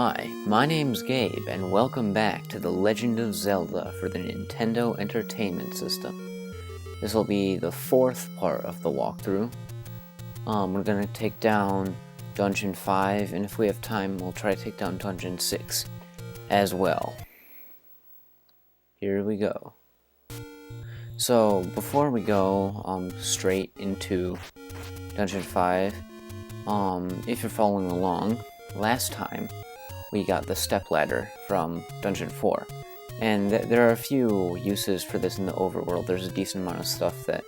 Hi, my name's Gabe, and welcome back to The Legend of Zelda for the Nintendo Entertainment System. This will be the fourth part of the walkthrough. We're gonna take down Dungeon 5, and if we have time, we'll try to take down Dungeon 6 as well. Here we go. So, before we go straight into Dungeon 5, if you're following along, last time we got the stepladder from Dungeon 4. And there are a few uses for this in the overworld. There's a decent amount of stuff that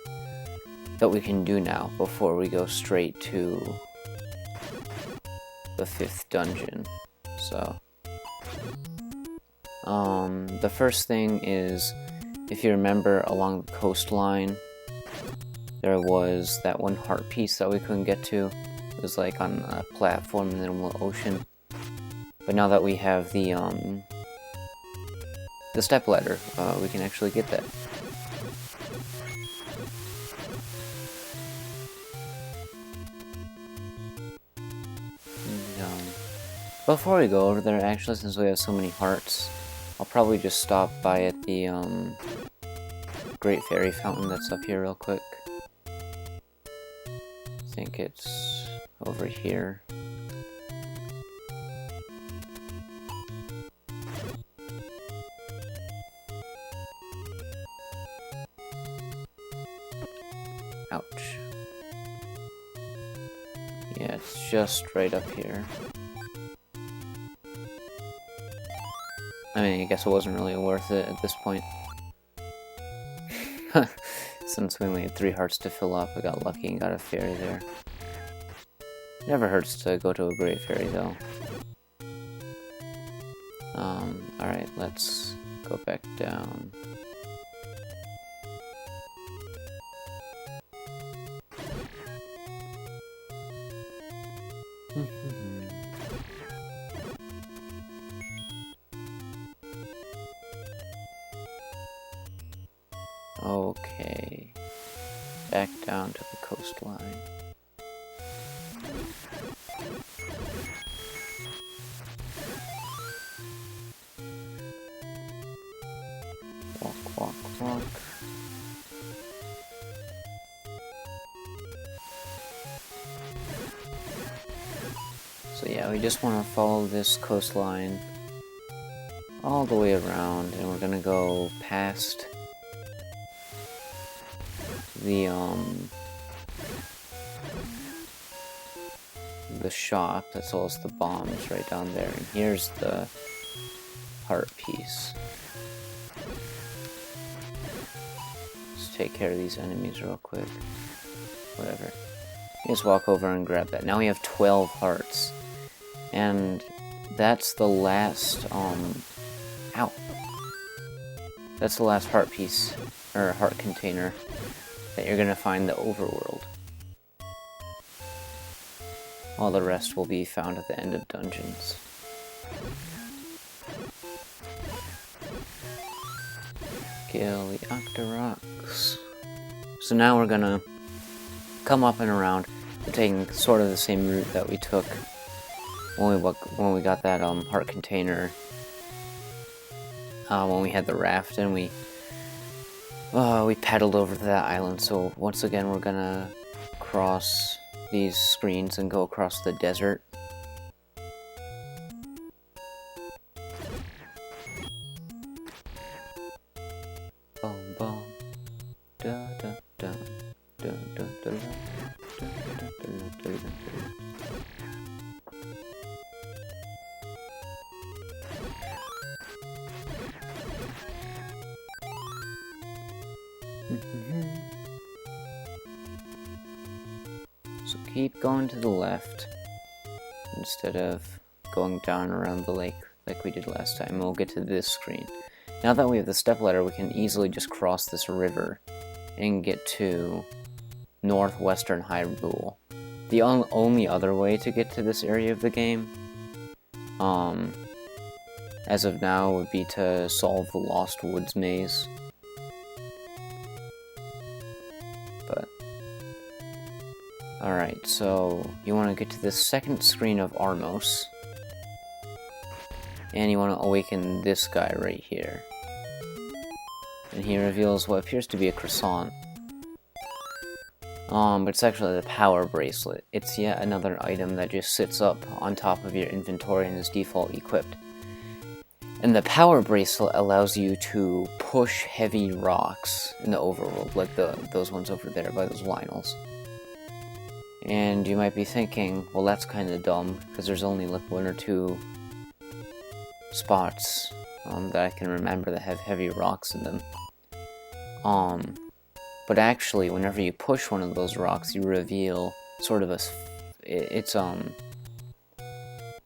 we can do now before we go straight to the 5th dungeon. So, the first thing is, if you remember, along the coastline, there was that one heart piece that we couldn't get to. It was like on a platform in the middle of the ocean. But now that we have the stepladder, we can actually get that. And, before we go over there, actually, since we have so many hearts, I'll probably just stop by at the Great Fairy Fountain that's up here real quick. I think it's over here. Ouch. Yeah, it's just right up here. I mean, I guess it wasn't really worth it at this point. Since we only had 3 hearts to fill up, I got lucky and got a fairy there. Never hurts to go to a great fairy, though. Alright, let's go back down. Okay, back down to the coastline. Walk, walk, walk. So yeah, we just want to follow this coastline all the way around, and we're gonna go past the shop that sells the bombs right down there, and here's the heart piece. Let's take care of these enemies real quick. Whatever. Just walk over and grab that. Now we have 12 hearts. And that's the last, ow. That's the last heart piece, or heart container, that you're gonna find in the overworld. All the rest will be found at the end of dungeons. Kill the Octoroks. So now we're gonna come up and around. We're taking sort of the same route that we took when we got that heart container. When we had the raft and we paddled over to that island. So once again, we're gonna cross these screens and go across the desert. Boom, boom. Da da da. Da da da da. Da da da da da. So keep going to the left instead of going down around the lake like we did last time. We'll get to this screen. Now that we have the stepladder, we can easily just cross this river and get to northwestern Hyrule. The only other way to get to this area of the game, as of now, would be to solve the Lost Woods maze. But alright, so you want to get to the second screen of Armos. And you want to awaken this guy right here. And he reveals what appears to be a croissant. But it's actually the power bracelet. It's yet another item that just sits up on top of your inventory and is default equipped. And the power bracelet allows you to push heavy rocks in the overworld, like those ones over there by those Lynels. And you might be thinking, well, that's kind of dumb, because there's only like 1 or 2 spots that I can remember that have heavy rocks in them. But actually, whenever you push one of those rocks, you reveal sort of a...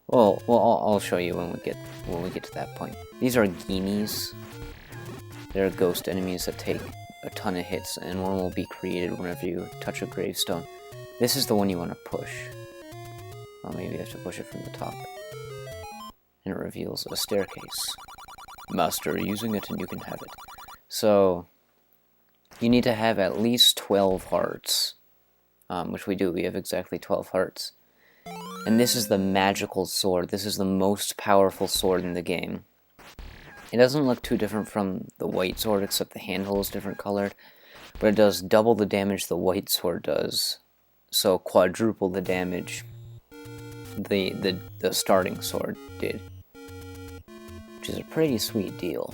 Well, I'll show you when we get to that point. These are Guineas. They're ghost enemies that take a ton of hits, and one will be created whenever you touch a gravestone. This is the one you want to push. Well, maybe you have to push it from the top. And it reveals a staircase. Master using it and you can have it. So, you need to have at least 12 hearts. Which we do, we have exactly 12 hearts. And this is the magical sword. This is the most powerful sword in the game. It doesn't look too different from the white sword, except the handle is different colored. But it does double the damage the white sword does. So quadruple the damage the starting sword did. Which is a pretty sweet deal.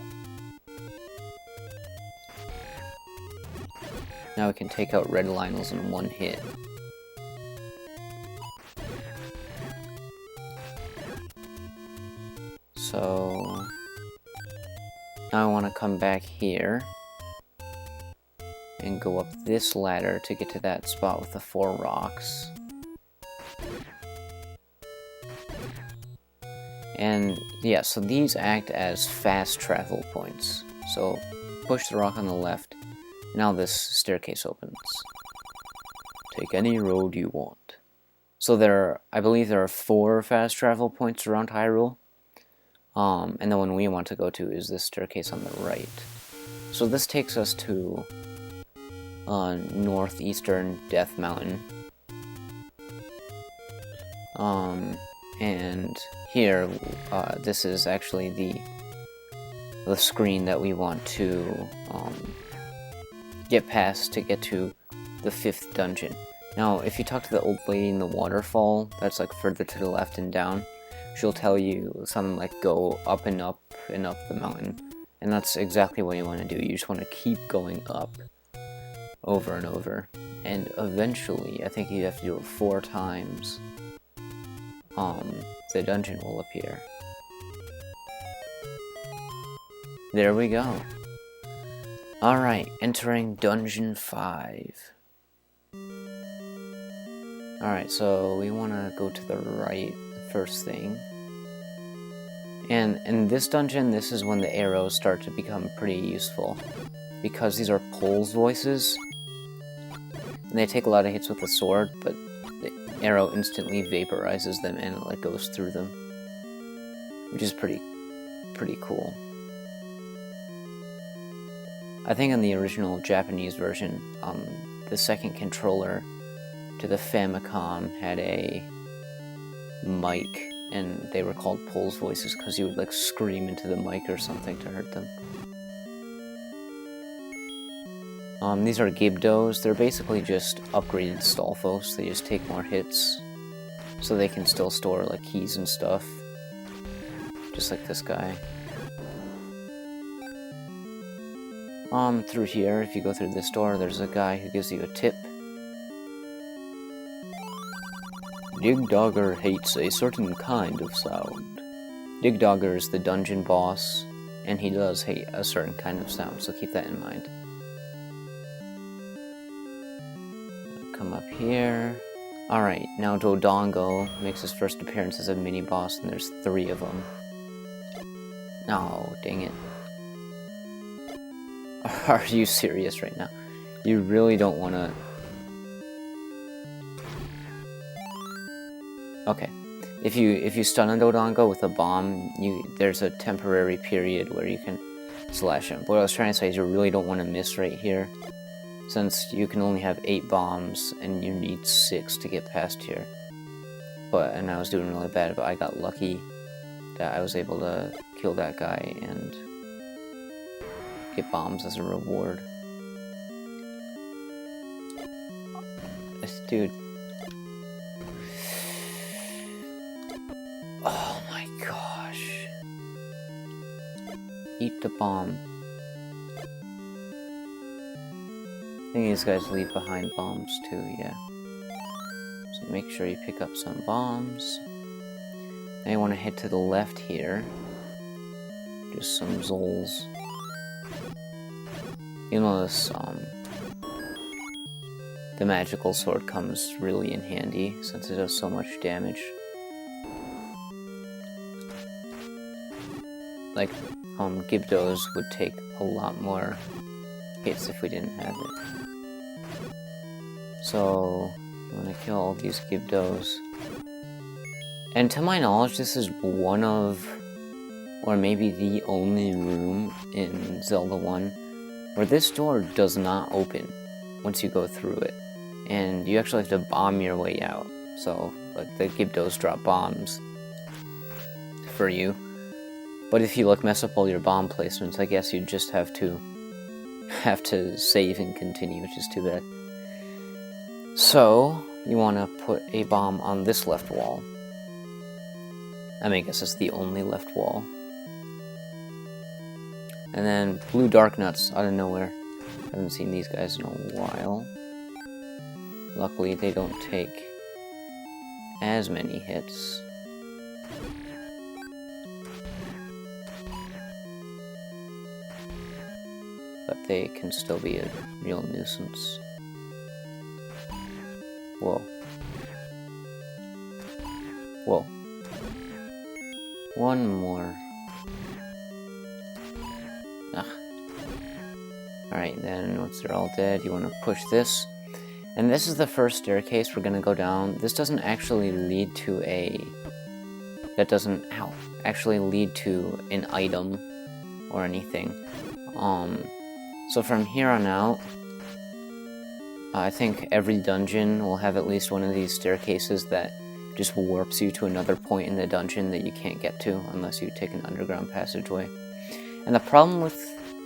Now we can take out red Lynels in one hit. So now I want to come back here and go up this ladder to get to that spot with the 4 rocks. And yeah, so these act as fast travel points. So push the rock on the left. Now this staircase opens. Take any road you want. So I believe there are 4 fast travel points around Hyrule. And the one we want to go to is this staircase on the right. So this takes us to northeastern Death Mountain. And here, this is actually the screen that we want to get past to get to the 5th dungeon. Now, if you talk to the old lady in the waterfall, that's like further to the left and down, she'll tell you something like go up and up and up the mountain. And that's exactly what you want to do. You just want to keep going up over and over. And eventually, I think you have to do it 4 times. The dungeon will appear. There we go. Alright, entering Dungeon 5. Alright, so we want to go to the right first thing. And in this dungeon, this is when the arrows start to become pretty useful. Because these are Pole's voices. And they take a lot of hits with the sword, but the arrow instantly vaporizes them and it goes through them. Which is pretty cool. I think in the original Japanese version, the second controller to the Famicom had a mic, and they were called Pole's voices because you would scream into the mic or something to hurt them. These are Gibdos. They're basically just upgraded Stalfos. They just take more hits, so they can still store keys and stuff, just like this guy. Through here, if you go through this door, there's a guy who gives you a tip. Digdogger hates a certain kind of sound. Digdogger is the dungeon boss, and he does hate a certain kind of sound, so keep that in mind. Come up here. Alright, now Dodongo makes his first appearance as a mini-boss, and there's 3 of them. Oh, dang it. Are you serious right now? You really don't want to... Okay. If you stun a Dodongo with a bomb, there's a temporary period where you can slash him. What I was trying to say is you really don't want to miss right here, since you can only have 8 bombs and you need 6 to get past here. And I was doing really bad, but I got lucky that I was able to kill that guy and get bombs as a reward. This dude. Oh my gosh. Eat the bomb. I think these guys leave behind bombs too, yeah. So make sure you pick up some bombs. Now you want to head to the left here. Just some Zols. You'll notice, the magical sword comes really in handy since it does so much damage. Like, Gibdos would take a lot more hits if we didn't have it. So, you want to kill all these Gibdos. And to my knowledge, this is one of, or maybe the only room in Zelda 1 where this door does not open once you go through it. And you actually have to bomb your way out. So, like, the Gibdos drop bombs for you. But if you, like, mess up all your bomb placements, I guess you just have to save and continue, which is too bad. So, you want to put a bomb on this left wall. I mean, I guess it's the only left wall. And then blue dark nuts out of nowhere. Haven't seen these guys in a while. Luckily, they don't take as many hits. But they can still be a real nuisance. Whoa. Whoa. One more. Ugh. Alright, then once they're all dead, you want to push this. And this is the first staircase we're going to go down. This doesn't actually lead to a... That doesn't actually lead to an item or anything. So from here on out, I think every dungeon will have at least one of these staircases that just warps you to another point in the dungeon that you can't get to unless you take an underground passageway. And the problem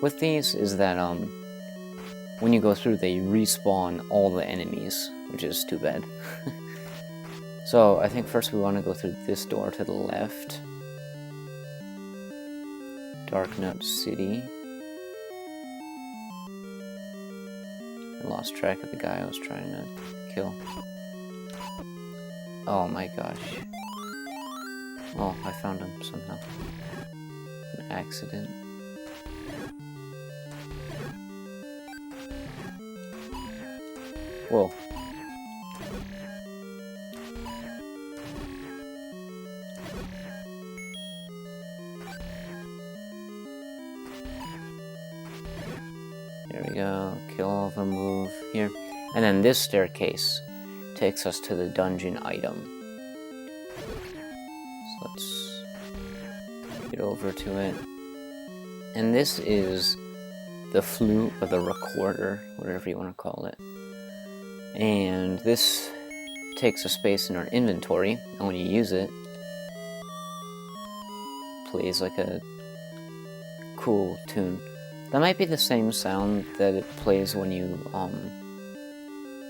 with these is that when you go through, they respawn all the enemies, which is too bad. So I think first we want to go through this door to the left. Dark Nut City. I lost track of the guy I was trying to kill. Oh my gosh. Oh, I found him somehow. An accident. Whoa. There we go. Kill all of them, move here. And then this staircase takes us to the dungeon item. So let's get over to it. And this is the flute or the recorder, whatever you want to call it. And this takes a space in our inventory, and when you use it, plays like a cool tune. That might be the same sound that it plays when you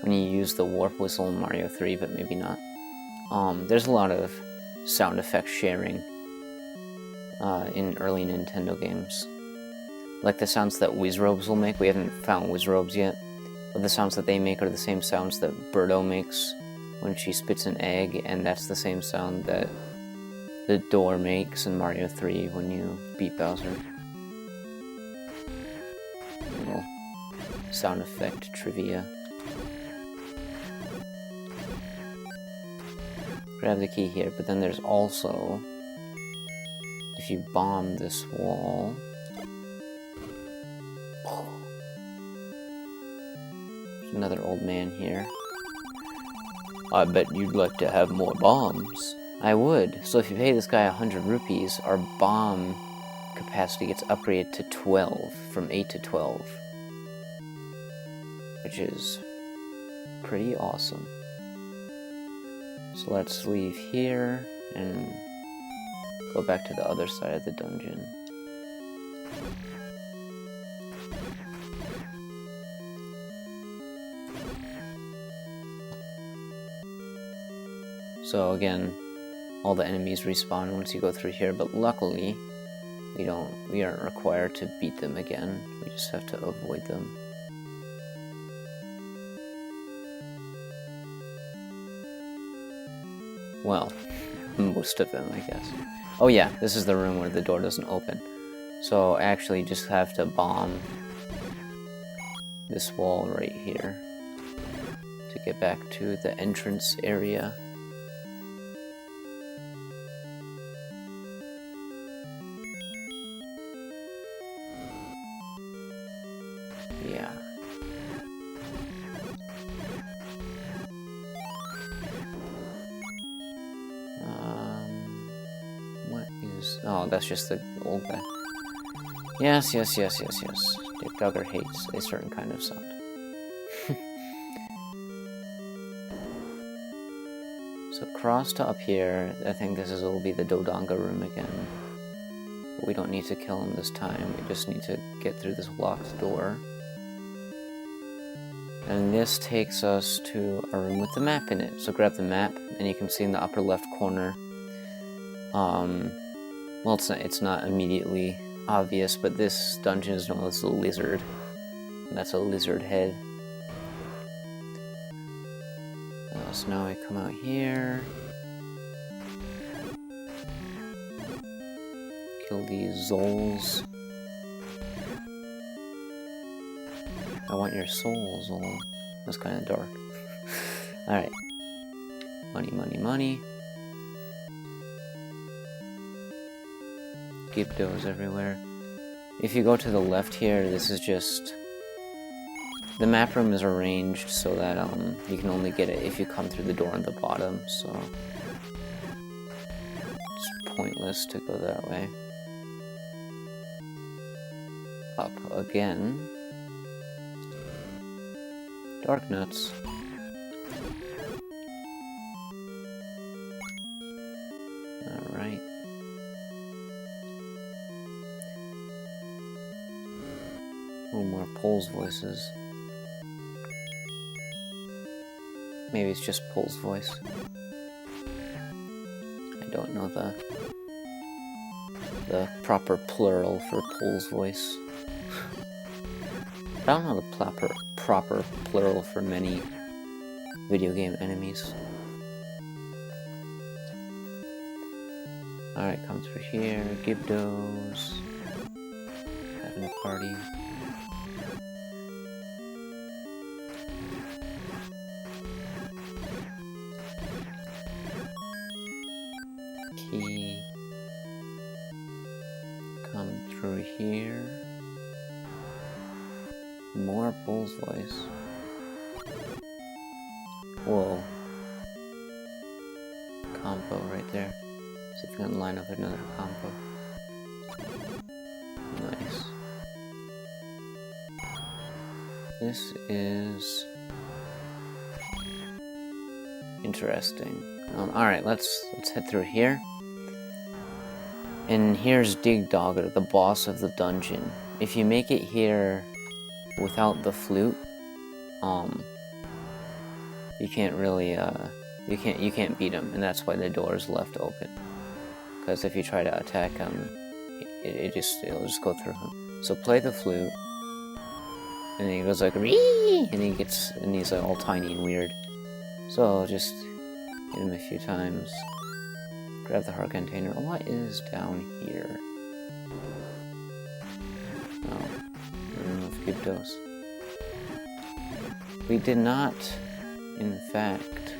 use the warp whistle in Mario 3, but maybe not. There's a lot of sound effect sharing in early Nintendo games. Like the sounds that Wizrobes will make. We haven't found Wizrobes yet, but the sounds that they make are the same sounds that Birdo makes when she spits an egg, and that's the same sound that the door makes in Mario 3 when you beat Bowser. Little sound effect trivia. Grab the key here, but then there's also, if you bomb this wall, there's another old man here. I bet you'd like to have more bombs. I would. So if you pay this guy 100 rupees, our bomb capacity gets upgraded to 12, from 8 to 12. Which is pretty awesome. So let's leave here and go back to the other side of the dungeon. So again, all the enemies respawn once you go through here, but luckily we aren't required to beat them again. We just have to avoid them. Well, most of them, I guess. Oh yeah, this is the room where the door doesn't open. So I actually just have to bomb this wall right here to get back to the entrance area. Yeah. What is... Oh, that's just the old guy. Yes. Dick Duggar hates a certain kind of sound. So cross to up here. I think this will be the Dodonga room again. But we don't need to kill him this time. We just need to get through this locked door. And this takes us to a room with the map in it. So grab the map, and you can see in the upper left corner. Well, it's not immediately obvious, but this dungeon is known as the lizard. And that's a lizard head. So now we come out here. Kill these Zols. I want your soul, Zol. That's kind of dark. Alright. Money. Gibdos everywhere. If you go to the left here, this is just... The map room is arranged so that you can only get it if you come through the door on the bottom, so... It's pointless to go that way. Up again. Dark nuts. Alright. Oh, more Pole's voices. Maybe it's just Pole's voice. I don't know the proper plural for Pole's voice. I don't know the proper plural for many video game enemies. Alright, come through here. Gibdos. Having a party. Key. Come through here. More Bull's voice. Whoa. Combo right there. See if we can line up another combo. Nice. This is interesting. Alright, let's head through here. And here's Dig Dogger, the boss of the dungeon. If you make it here without the flute, you can't really, you can't beat him, and that's why the door is left open. Because if you try to attack him, it'll just go through him. So play the flute, and then he goes like, "Ree!" and he's like all tiny and weird. So just hit him a few times. Grab the heart container. What is down here? Oh, remove Gibdos. We did not, in fact,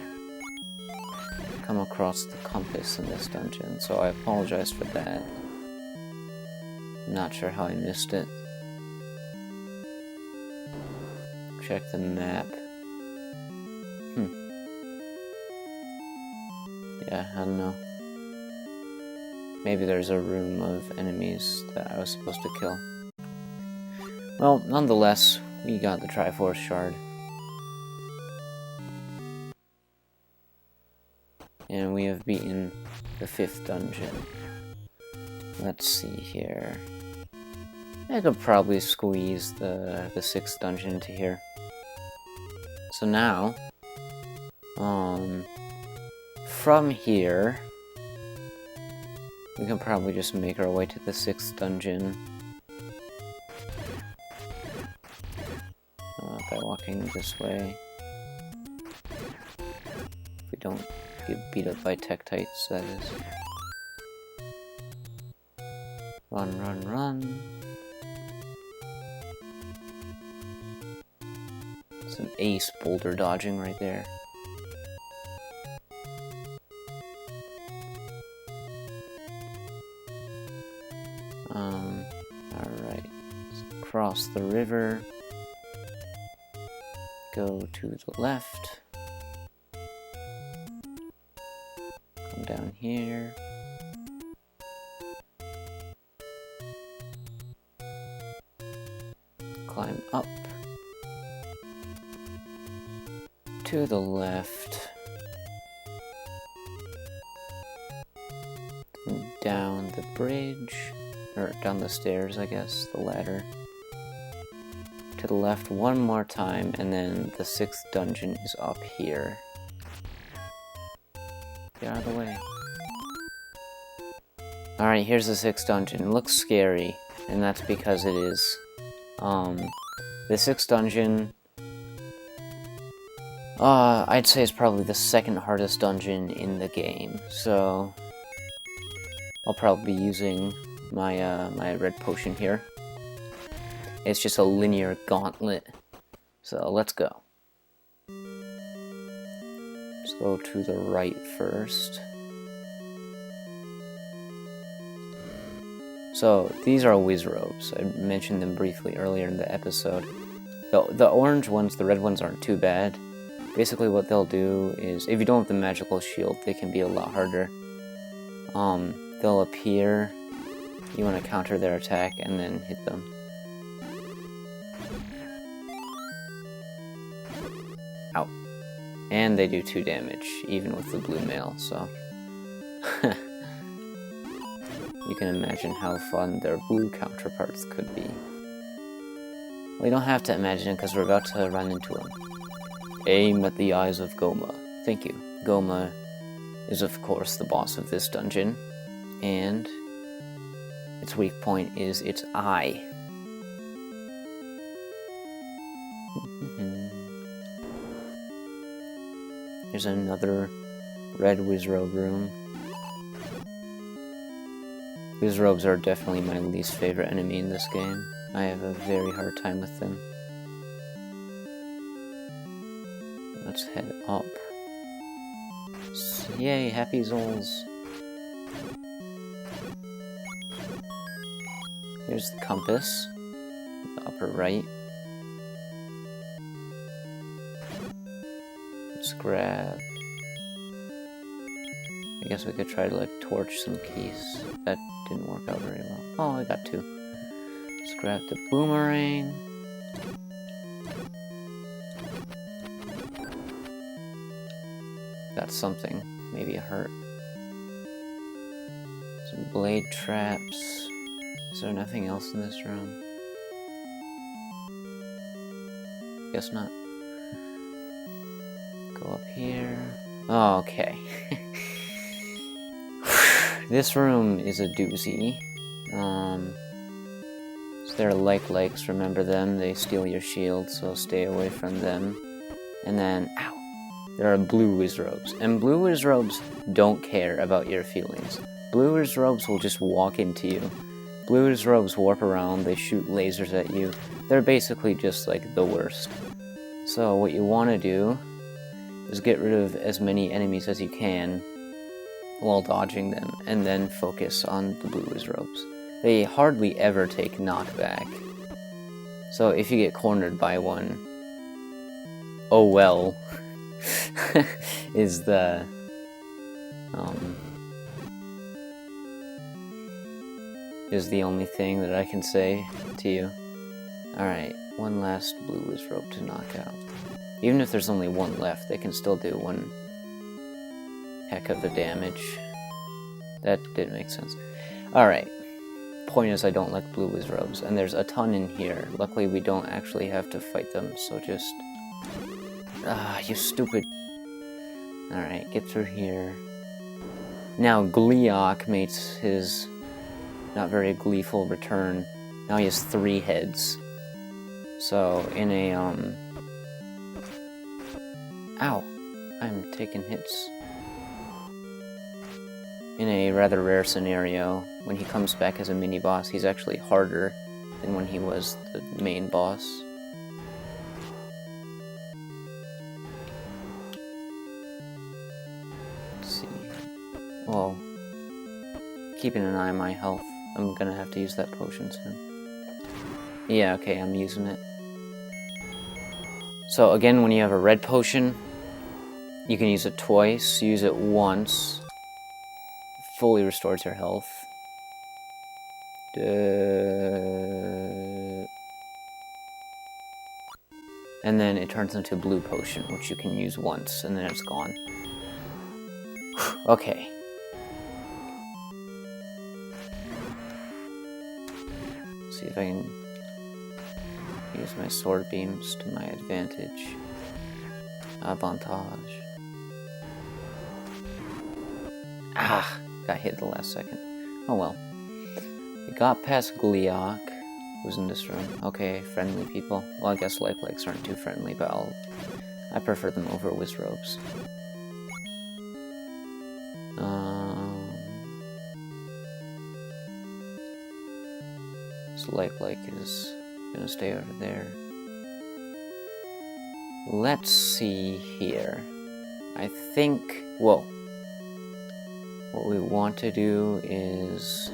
come across the compass in this dungeon, so I apologize for that. I'm not sure how I missed it. Check the map. Yeah, I don't know. Maybe there's a room of enemies that I was supposed to kill. Well, nonetheless, we got the Triforce Shard. And we have beaten the 5th dungeon. Let's see here. I could probably squeeze the 6th dungeon into here. So now, from here, we can probably just make our way to the 6th dungeon by walking this way. If we don't get beat up by Tektites, that is. Run, run, run. Some ace boulder dodging right there. Alright. Let's cross the river. Go to the left. Come down here. Climb up. To the left. Down the bridge. Or down the stairs, I guess. The ladder. To the left one more time, and then the 6th dungeon is up here. Get out of the way. Alright, here's the 6th dungeon. It looks scary, and that's because it is. The 6th dungeon, I'd say it's probably the 2nd hardest dungeon in the game, so I'll probably be using my, my red potion here. It's just a linear gauntlet, so let's go. Let's go to the right first. So, these are whiz robes. I mentioned them briefly earlier in the episode. The orange ones, the red ones aren't too bad. Basically what they'll do is, if you don't have the magical shield, they can be a lot harder. They'll appear, you want to counter their attack, and then hit them. Ow. And they do 2 damage, even with the blue mail, so... You can imagine how fun their blue counterparts could be. Well, you don't have to imagine it, because we're about to run into them. Aim at the eyes of Goma. Thank you. Goma is, of course, the boss of this dungeon, and its weak point is its eye. Here's another red wizrobe room. Wizrobes are definitely my least favorite enemy in this game. I have a very hard time with them. Let's head up. Yay, happy Zols! Here's the compass, the upper right. Let's grab... I guess we could try to, like, torch some keys. That didn't work out very well. Oh, I got 2. Let's grab the boomerang. Got something. Maybe a hurt. Some blade traps. Is there nothing else in this room? Guess not. Go up here. Oh, okay. This room is a doozy. So there are likes, remember them, they steal your shield, so stay away from them. And then, ow, there are blue wizrobes. And blue wizrobes don't care about your feelings. Blue wizrobes will just walk into you. Blue wizrobes warp around, they shoot lasers at you. They're basically just like the worst. So what you want to do is get rid of as many enemies as you can while dodging them, and then focus on the blue wizrobes. They hardly ever take knockback. So if you get cornered by one, oh well, is the only thing that I can say to you. Alright, one last blue wizrobe to knock out. Even if there's only one left, they can still do one heck of the damage. That didn't make sense. Alright, point is I don't like blue Wizrobes, and there's a ton in here. Luckily, we don't actually have to fight them, so just... Ah, you stupid... Alright, get through here. Now, Gleeok makes his not very gleeful return. Now he has 3 heads. So, in a, Ow! I'm taking hits. In a rather rare scenario, when he comes back as a mini-boss, he's actually harder than when he was the main boss. Let's see. Well, keeping an eye on my health. I'm gonna have to use that potion soon. Yeah, okay, I'm using it. So again, when you have a red potion, you can use it twice. Use it once. Fully restores your health. And then it turns into a blue potion, which you can use once, and then it's gone. Okay. See if I can use my sword beams to my advantage. Avantage. Ah! Got hit at the last second. Oh well. We got past Gleeok, who's in this room. Okay, friendly people. Well, I guess life legs aren't too friendly, but I prefer them over Wizrobes. So life leg is gonna stay over there. Let's see here. I think, whoa. What we want to do is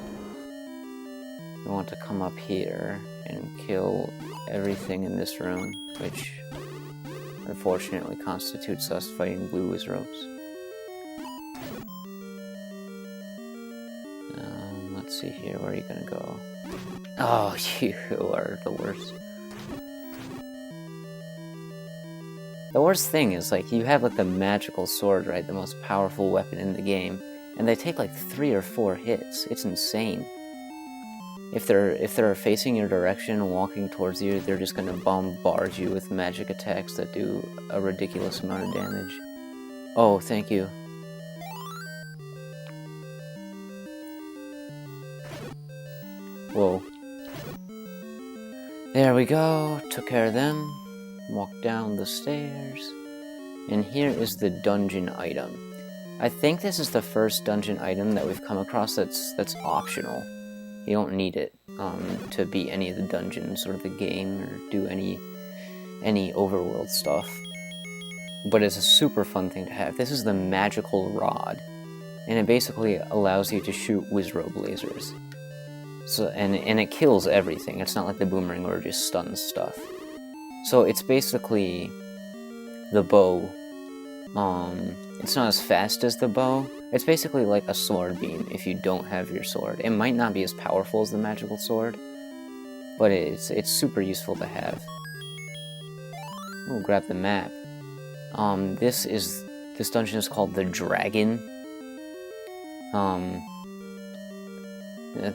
we want to come up here and kill everything in this room, which unfortunately constitutes us fighting blue Wizrobes. Let's see here, where are you gonna go? Oh, you are the worst. The worst thing is, like, you have, like, the magical sword, right? The most powerful weapon in the game. And they take, like, 3 or 4 hits. It's insane. If they're facing your direction and walking towards you, they're just gonna bombard you with magic attacks that do a ridiculous amount of damage. Oh, thank you. Whoa. There we go. Took care of them. Walk down the stairs. And here is the dungeon item. I think this is the first dungeon item that we've come across that's optional. You don't need it to beat any of the dungeons or the game or do any overworld stuff. But it's a super fun thing to have. This is the magical rod, and it basically allows you to shoot Wizrobe lasers. So and it kills everything. It's not like the boomerang where it just stuns stuff. So it's basically the bow. It's not as fast as the bow. It's basically like a sword beam if you don't have your sword. It might not be as powerful as the magical sword, but it's super useful to have. We'll grab the map. This dungeon is called the Dragon.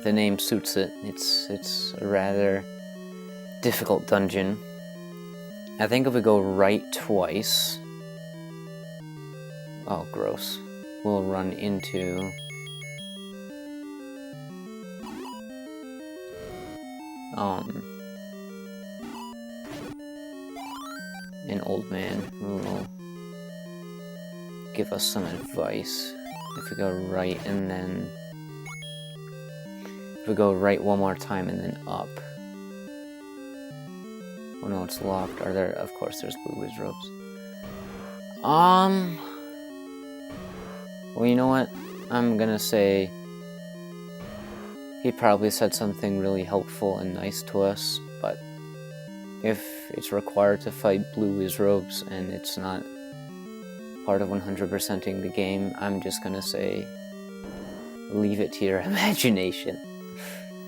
The name suits it. It's a rather difficult dungeon. I think if we go right twice... Oh, gross. We'll run into... an old man who will give us some advice. If we go right and then... If we go right one more time and then up. Oh no, it's locked. Are there... Of course there's blue Wizrobes. Well, you know what? I'm gonna say... He probably said something really helpful and nice to us, but... If it's required to fight blue Wizrobes and it's not part of 100%ing the game, I'm just gonna say... Leave it to your imagination.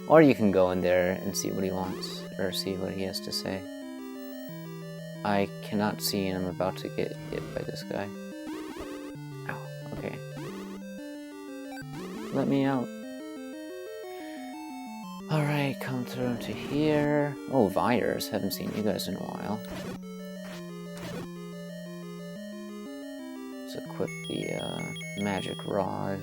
Or you can go in there and see what he wants, or see what he has to say. I cannot see and I'm about to get hit by this guy. Ow, okay. Let me out. Alright, come through to here. Oh, Vyers. Haven't seen you guys in a while. Let's equip the magic rod.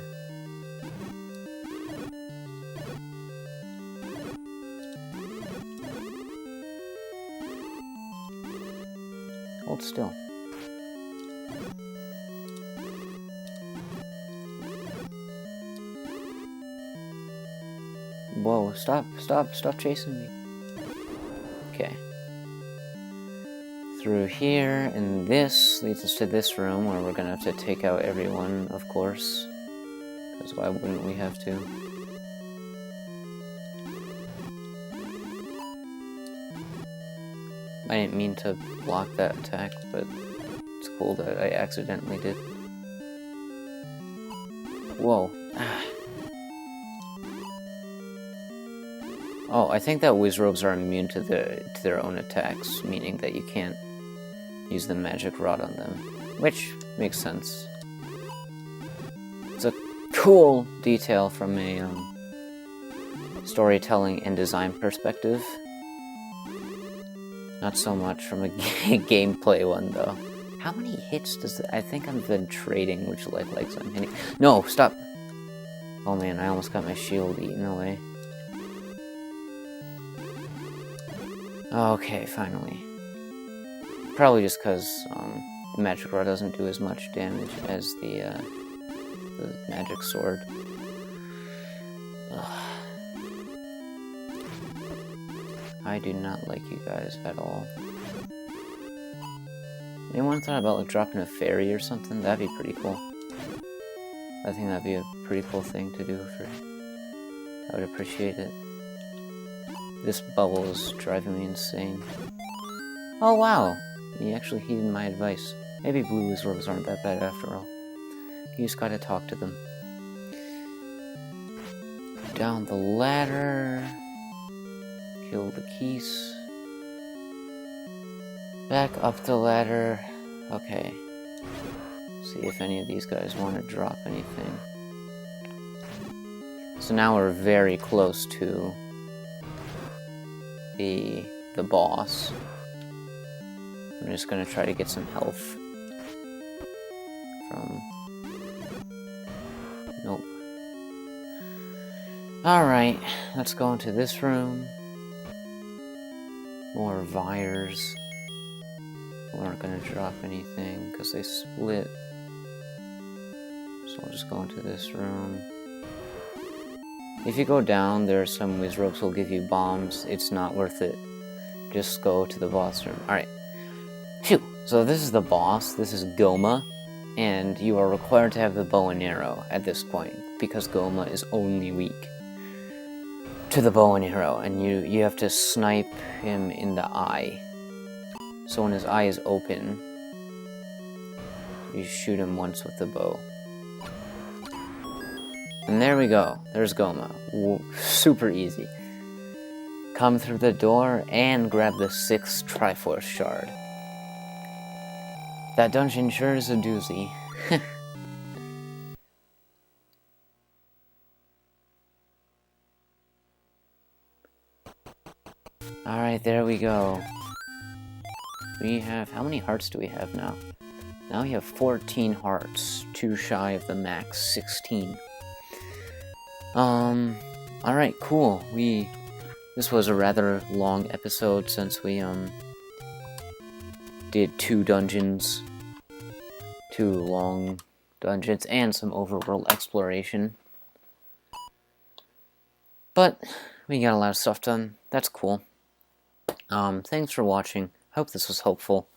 Hold still. Whoa, stop chasing me. Okay. Through here, and this leads us to this room where we're gonna have to take out everyone, of course. Because why wouldn't we have to? I didn't mean to block that attack, but it's cool that I accidentally did. Whoa. Ah. Oh, I think that Wizrobes are immune to their own attacks, meaning that you can't use the magic rod on them, which makes sense. It's a cool detail from a storytelling and design perspective. Not so much from a gameplay one, though. How many hits does it... I think I've been trading which legs I'm hitting. No, stop! Oh man, I almost got my shield eaten away. Okay, finally. Probably just because the magic rod doesn't do as much damage as the magic sword. Ugh. I do not like you guys at all. Anyone thought about like dropping a fairy or something? That'd be pretty cool. I think that'd be a pretty cool thing to do for... I would appreciate it. This bubble is driving me insane. Oh wow! He actually heeded my advice. Maybe blue Wizrobes aren't that bad after all. You just gotta talk to them. Down the ladder. Kill the keys. Back up the ladder. Okay. See if any of these guys want to drop anything. So now we're very close to the boss. I'm just gonna try to get some health from... Nope. Alright, let's go into this room. More Vyers. We aren't gonna drop anything because they split. So we'll just go into this room. If you go down, there are some Wizrobes who'll give you bombs. It's not worth it. Just go to the boss room. Alright. Phew! So this is the boss. This is Goma. And you are required to have the bow and arrow at this point, because Goma is only weak to the bow and arrow, and you have to snipe him in the eye. So when his eye is open, you shoot him once with the bow. And there we go. There's Goma. Super easy. Come through the door and grab the 6th Triforce shard. That dungeon sure is a doozy. Alright, there we go. We have... How many hearts do we have now? Now we have 14 hearts. 2 shy of the max 16. Alright, cool. This was a rather long episode since we, did 2 dungeons. 2 long dungeons and some overworld exploration. But we got a lot of stuff done. That's cool. Thanks for watching. Hope this was helpful.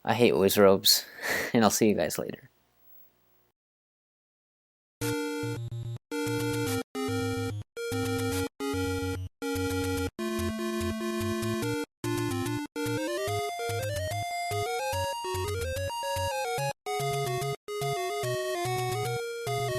I hate Wizrobes, and I'll see you guys later.